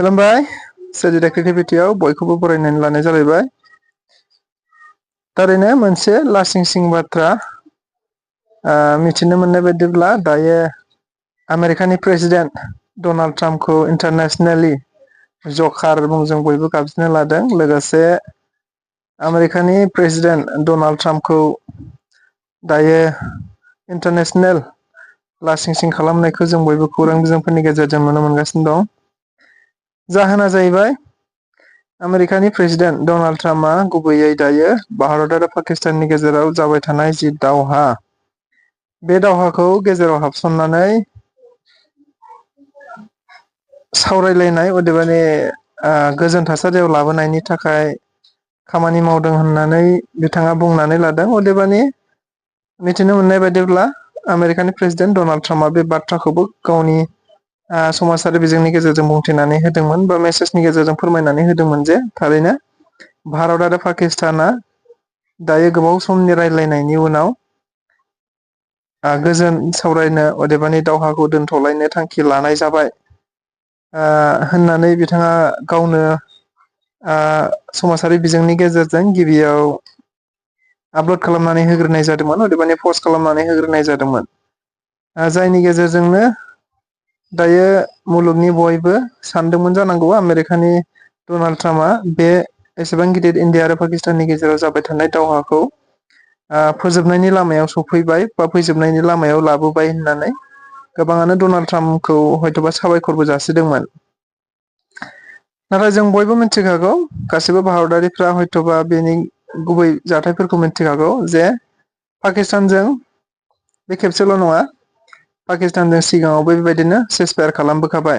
खुलुमबाय सोरजिदा क्रिएटिभिटियाव बयखौबो बरायनानै लानाय जालायबाय। थारैनो मोनसे लासिं बाथ्रा मिथिनो मोननाय बायदिब्ला दायो आमेरिकानि प्रेसिडेन्ट डनाल्ड ट्राम्पखौ इन्टारनेशनेलि जकार मुंजों बयबो गाबज्रिनो लादों। लोगोसे आमेरिकानि प्रेसिडेन्ट डनाल्ड ट्राम्पखौ दायो इन्टारनेशनेल लासिं खालामनायखौ जों बयबो खौरां बिजोंफोरनि गेजेरजों नुनो मोनगासिनो दं। जाहोना जाहैबाय आमेरिकानि प्रेसिडेन्ट डनाल्ड ट्राम्पआ गुबैयै दायो भारत आरो पाकिस्ताननि गेजेराव जाबाय थानाय जि दावहा, बे दावहाखौ गेजेराव हाबसननानै सावरायलायनाय अदेबानि गोजोन थासारियाव लाबोनायनि थाखाय खामानि मावदों होननानै बिथाङा बुंनानै लादों। अदेबानि मिथिनो मोननाय बायदिब्ला आमेरिकानि प्रेसिडेन्ट डनाल्ड ट्राम्पआ बे बाथ्राखौबो गावनि समाजारि बिजोंनि गेजेरजों बुंथिनानै होदोंमोन बा मेसेजनि गेजेरजों फोरमायनानै होदोंमोन जे थारैनो भारत आरो पाकिस्ताना दायो गोबाव समनि रायज्लायनायनि उनाव गोजोन सावरायनो अदेबानि दावहाखौ दोनथ'लायनो थांखि लानाय जाबाय होननानै बिथाङा गावनो समाजारि बिजोंनि गेजेरजों गिबियाव आपल'ड खालामनानै होग्रोनाय जादोंमोन, अदेबानि पस्ट खालामनानै होग्रोनाय जादोंमोन। जायनि गेजेरजोंनो दायो मुलुगनि बयबो सानदोंमोन जानांगौ आमेरिकानि डनाल्ड ट्राम्पआ बे एसेबां गिदिर इन्डिया आरो पाकिस्ताननि गेजेराव जाबाय थानाय दावहाखौ फोजोबनायनि लामायाव सफैबाय बा फोजोबनायनि लामायाव लाबोबाय होननानै गोबाङानो डनाल्ड ट्राम्पखौ हयथ'बा साबायखरबो जासिदोंमोन। नाथाय जों बयबो मिथिखागौ, गासिबो भारतारिफ्रा हयथ'बा बेनि गुबै जाथायफोरखौ मिथिखागौ जे पाकिस्तानजों बे खेबसेल' नङा, पाकिस्तानजों सिगाङावबो बेबायदिनो सेसफायार खालामबोखाबाय।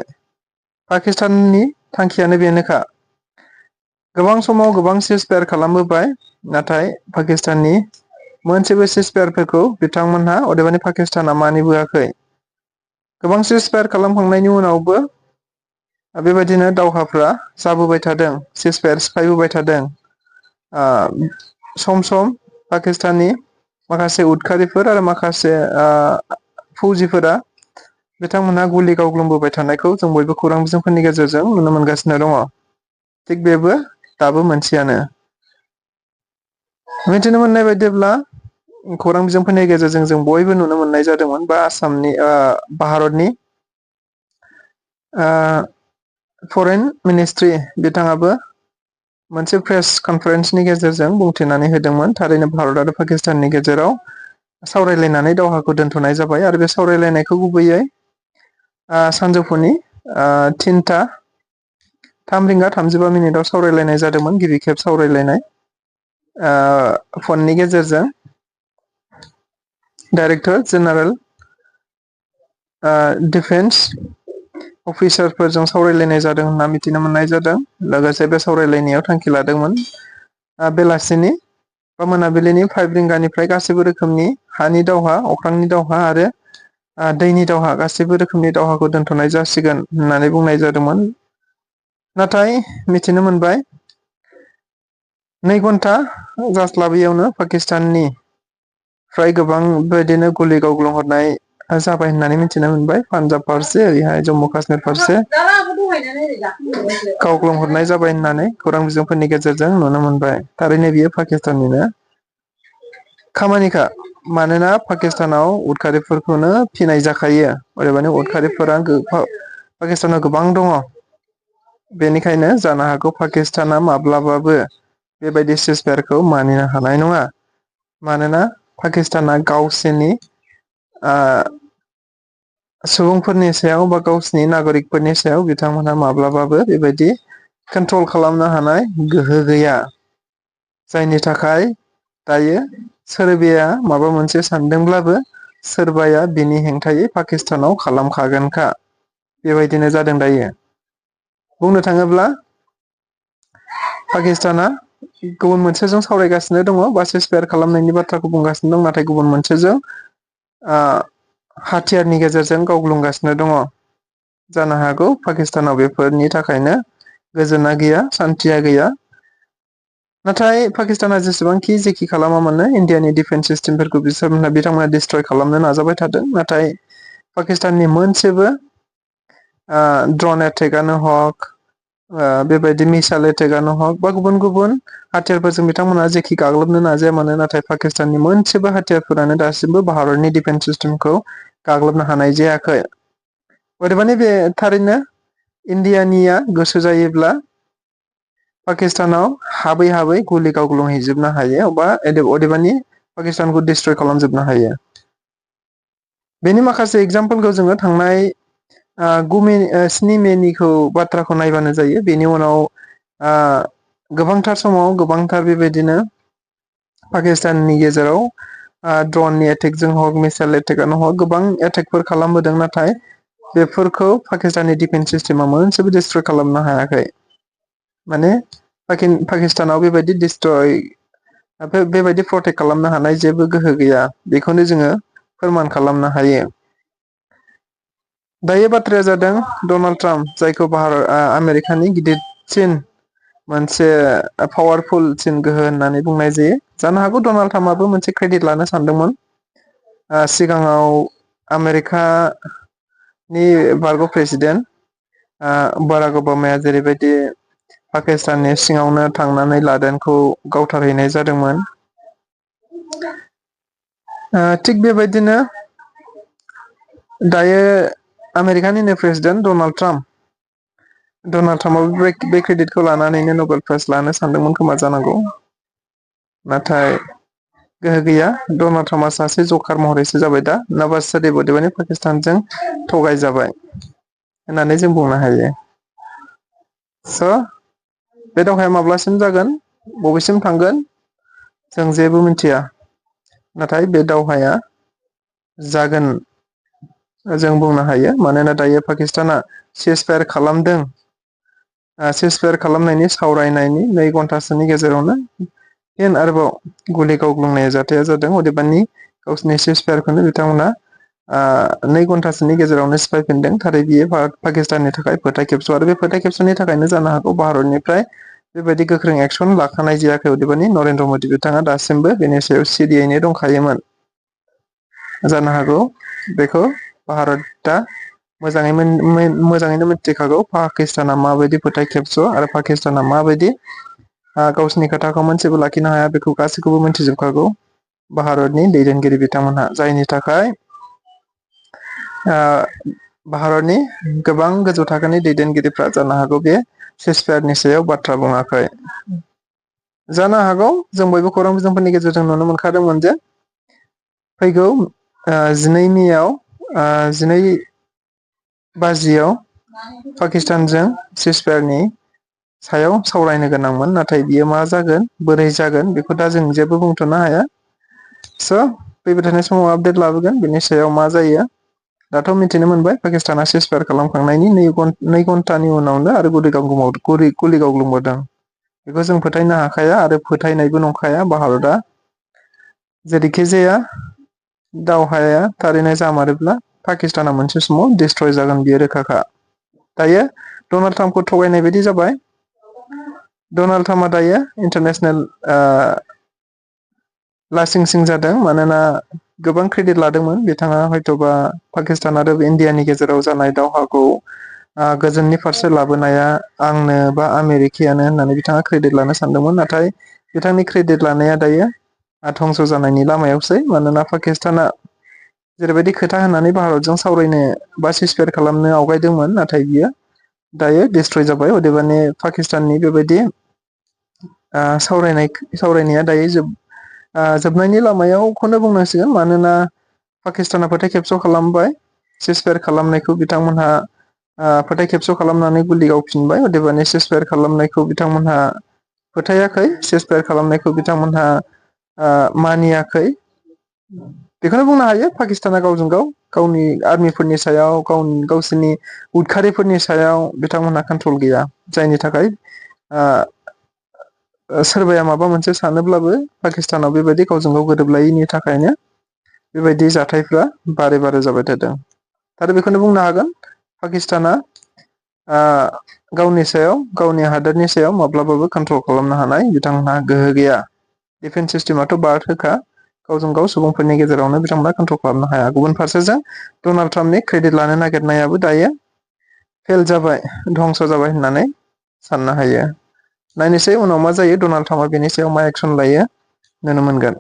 पाकिस्ताननि थांखियानो बेनोखा, गोबां समाव गोबां सेसफायार खालामबोबाय, नाथाय पाकिस्ताननि मोनसेबो सेसफायारफोरखौ बिथांमोनहा अदेबानि पाकिस्ताना मानिबोआखै। गोबां सेसफायार खालामखांनायनि उनावबो बेबायदिनो दावहाफ्रा जाबोबाय थादों, सेसफायार सिफायबोबाय थादों। सम सम पाकिस्ताननि माखासे उदखारिफोर आरो माखासे फौजिफोरा बिथांमोनहा गुलि गावग्लुंबोबाय थानायखौ जों बयबो खौरां बिजोंफोरनि गेजेरजों नुनो मोनगासिनो दङ। थिग बेबो दाबो मोनसेयानो। मिथिनो मोननाय बायदिब्ला खौरां बिजोंफोरनि गेजेरजों जों बयबो नुनो मोननाय जादोंमोन, बा आसामनि भारतनि फरेन मिनिस्ट्रि बिथाङाबो मोनसे प्रेस कनफारेन्सनि गेजेरजों बुंथिनानै होदोंमोन, थारैनो भारत आरो पाकिस्ताननि गेजेराव सावरायलायनानै दावहाखौ दोनथ'नाय जाबाय। आरो बे सावरायलायनायखौ गुबैयै सानजौफुनि 3:35 सावरायलायनाय जादोंमोन। गिबि खेब सावरायलायनाय फननि गेजेरजों डाइरेक्टर जेनेरेल डिफेन्स अफिसारफोरजों सावरायलायनाय जादों होनना मिथिनो मोननाय जादों। लोगोसे बे सावरायलायनायाव थांखि लादोंमोन बेलासिनि बा मोनाबिलिनि 5 रिंगानिफ्राय गासैबो रोखोमनि हानि दावहा, अख्रांनि दावहा आरो दैनि दावहा, गासैबो रोखोमनि दावहाखौ दोनथ'नाय जासिगोन होननानै बुंनाय जादोंमोन। नाथाय मिथिनो मोनबाय 2 घन्टा जास्लाबैयावनो पाकिस्ताननि फ्राय गोबां बेबायदिनो गुलि गावग्लुंहरनाय जाबाय होननानै मिथिनो मोनबाय। पान्जाब फारसे, ओरैहाय जम्मु काश्मीर फारसे गावग्लुंहरनाय जाबाय होननानै खौरां बिजोंफोरनि गेजेरजों नुनो मोनबाय। थारैनो बियो पाकिस्ताननिनो खामानिखा, मानोना पाकिस्तानाव उदखारिफोरखौनो फिनाय जाखायो, अदेबानि उदखारिफोरा पाकिस्तानाव गोबां दङ। बेनिखायनो जानो हागौ पाकिस्ताना माब्लाबाबो बेबायदि सिजफायारखौ मानिनो हानाय नङा। मानोना पाकिस्ताना गावसोरनि सुबुंफोरनि सायाव बा गावसिनि नागरिकफोरनि सायाव बिथांमोनहा माब्लाबाबो बेबायदि कन्ट्रल खालामनो हानाय गोहो गैया। जायनि थाखाय दायो सोरबाया माबा मोनसे सानदोंब्लाबो सोरबाया बिनि हेंथायै पाकिस्तानाव खालामखागोनखा। बेबायदिनो जादों दायो। बुंनो थाङोब्ला पाकिस्ताना गुबुन मोनसेजों सावरायगासिनो दङ बा सेसफायार खालामनायनि बाथ्राखौ बुंगासिनो दं, नाथाय गुबुन मोनसेजों हाथियारनि गेजेरजों गावग्लुंगासिनो दङ। जानो हागौ पाकिस्तानाव बेफोरनि थाखायनो गोजोना गैया, सान्थिया गैया। नाथाय पाकिस्ताना जेखि खालामा मानो इन्डियानि डिफेन्स सिस्टेमफोरखौ बिथांमोना डिस्ट्रय खालामनो नाजाबाय थादों। नाथाय पाकिस्ताननि मोनसेबो ड्रन एटेकआनो हक, बेबायदि मिसाइल एटेकआनो हक बा गुबुन गुबुन हाथियारफोरजों बिथांमोना जेखि गाग्लोबनो नाजाया मानो नाथाय पाकिस्ताननि मोनसेबो हाथियारफोरानो दासिमबो भारतनि डिफेन्स सिस्टेमखौ गाग्लोबनो हानाय जायाखै। अदेबानि बे थारैनो इण्डियानिया गोसो जायोब्ला पाकिस्तानाव हाबै हाबै गुलि गावग्लुंहैजोबनो हायो बा अदेबानि पाकिस्तानखौ डिस्ट्रय खालामजोबनो हायो। बेनि माखासे एगजामपोलखौ जोङो थांनाय 7 मेनिखौ बाथ्राखौ नायबानो जायो। बेनि उनाव गोबांथार समाव गोबांथार बेबायदिनो पाकिस्ताननि गेजेराव ड्रननि एटेकजों हक मिसाइल एटेकआनो हक गोबां एटेकफोर खालामबोदों नाथाय बेफोरखौ पाकिस्ताननि डिफेन्स सिस्टेमा मोनसेबो डिस्ट्रय खालामनो हायाखै। माने पाकिस्तानाव बेबायदि डिस्ट्रय बेबायदि प्रटेक्ट खालामनो हानाय जेबो गोहो गैया बेखौनो जोङो फोरमान खालामनो हायो। दायो बाथ्राया जादों डनाल्ड ट्राम्प जायखौ आमेरिकानि गिदिरसिन मोनसे पावारफुलसिन गोहो होननानै बुंनाय जायो। जानो हागौ डनाल्ड ट्राम्पआबो मोनसे क्रेडिट लानो सानदोंमोन। सिगाङाव आमेरिकानि भारत प्रेसिडेन्ट बाराक अबामाया जेरैबायदि पाकिस्ताननि सिङावनो थांनानै लादेनखौ गावथारहैनाय जादोंमोन। थिग बेबायदिनो दायो आमेरिकानिनो प्रेसिडेन्ट डनाल्ड ट्राम्पआबो बे क्रेडिटखौ लानानैनो नबेल प्राइज लानो सानदोंमोन खोमा जानांगौ। नाथाय गोहो गैया डनाल्ड ट्राम्पआ सासे जकार महरैसो जाबाय दा नाबाज अदेबानि पाकिस्तानजों थगायजाबाय होननानै जों बुंनो हायो। स' बे दावहाया माब्लासिम जागोन बबेसिम थांगोन जों जेबो मिथिया नाथाय बे दावहाया जागोन जों बुंनो हायो। मानोना दायो पाकिस्ताना सिज फायार खालामदों। सिज फायार खालामनायनि सावरायनायनि 2 घन्टासोनि गेजेरावनो फिन आरोबाव गुलि गावग्लुंनाय जाथाया जादों अदेबानि गावसिनि सिज फायारखौनो बिथांमोना 2 घन्टासोनि गेजेरावनो सिफायफिनदों थारै बियो पाकिस्ताननि थाखाय फोथाय खेबस' आरो बे फोथाय खेबस'नि थाखायनो जानो हागौ भारतनिफ्राय बेबायदि गोख्रों एक्सन लाखानाय जायाखै अदेबानि नरेन्द्र मदि बिथाङा दासिमबो बेनि सायाव सिरियैनो दंखायोमोन। जानो हागौ बेखौ भारतआ मोजाङैनो मिथिखागौ पाकिस्ताना माबायदि फोथाय खेबस' आरो पाकिस्ताना माबायदि गावसिनि खोथाखौ मोनसेबो लाखिनो हाया बेखौ गासैखौबो मिथिजोबखागौ। भारतनि दैदेनगिरि बिथांमोनहा जायनि थाखाय भारतनि गोबां गोजौ थाखोनि दैदेनगिरिफ्रा जानो हागौ बे सिज फायारनि सायाव बाथ्रा बुङाखै। जानो हागौ जों बयबो खौरां बिजोंफोरनि गेजेरजों नुनो मोनखादोंमोन जे फैगौ 12 मेआव 12 बाजियाव पाकिस्तानजों सिज फायारनि सायाव सावरायनो गोनांमोन नाथाय बियो मा जागोन बोरै जागोन बेखौ दा जों जेबो बुंथ'नो हाया। स' फैबाय थानाय समाव आपडेट लाबोगोन बेनि सायाव मा जायो। दाथ' मिथिनो मोनबाय पाकिस्ताना सिज फायार खालामखांनायनि 2 घन्टानि उनावनो आरो गुलि गावग्लुंबावदों। बेखौ जों फोथायनो हाखाया आरो फोथायनायबो नंखाया भारतआ जेरैखि जाया दावहाया थारैनो जामारोब्ला पाकिस्ताना मोनसे समाव डिस्ट्रय जागोन बियो रोखाखा। दायो डनाल्ड ट्राम्पखौ थगायनाय बायदि जाबाय। डनाल्ड ट्राम्पआ दायो इन्टारनेसनेल लासिं सिं जादों मानोना गोबां क्रेडिट लादोंमोन बिथाङा हयथ'बा पाकिस्तान आरो इण्डियानि गेजेराव जानाय दावहाखौ गोजोननि फारसे लाबोनाया आंनो बा आमेरिकायानो होननानै बिथाङा क्रेडिट लानो सानदोंमोन नाथाय बिथांनि क्रेडिट लानाया दायो धंस' जानायनि लामायावसै मानोना पाकिस्ताना जेरैबायदि खोथा होनानै भारतजों सावरायनो बा सिज फायार खालामनो आवगायदोंमोन नाथाय बियो दायो डिस्ट्रय जाबाय अदेबानि पाकिस्ताननि बेबायदि सावरायनाया दायो जोबनायनि लामायावखौनो बुंनांसिगोन मानोना पाकिस्ताना फोथाय खेबस' खालामबाय सिज फायार खालामनायखौ बिथांमोनहा फोथाय खेबस' खालामनानै गुलि गावफिनबाय अदेबानि सिज फायार खालामनायखौ बिथांमोनहा फोथायाखै सिज फायार खालामनायखौ बिथांमोनहा मानियाखै बेखौनो बुंनो हायो पाकिस्ताना गावजों गाव गावनि आर्मिफोरनि सायाव गावसोरनि उदखारिफोरनि सायाव बिथांमोनहा कन्ट्रल गैया जायनि थाखाय सोरबाया माबा मोनसे सानोब्लाबो पाकिस्तानाव बेबायदि गावजों गाव गोरोबलायैनि थाखायनो बेबायदि जाथायफ्रा बारे बारे जाबाय थादों आरो बेखौनो बुंनो हागोन पाकिस्ताना गावनि सायाव गावनि हादोरनि सायाव माब्लाबाबो कन्ट्रल खालामनो हानाय बिथांमोनहा गोहो गैया डिफेन्स सिस्टेमाथ' बाद होखा गावजों गाव सुबुंफोरनि गेजेरावनो बिथांमोना कन्ट्रल खालामनो हाया गुबुन फारसेजों डनाल्ड ट्राम्पनि क्रेडिट लानो नागिरनायाबो दायो फेल जाबाय धंस' जाबाय होननानै साननो हायो। नायनोसै उनाव मा जायो डनाल्ड ट्राम्पआ बेनि सायाव मा एक्सन लायो नुनो मोनगोन।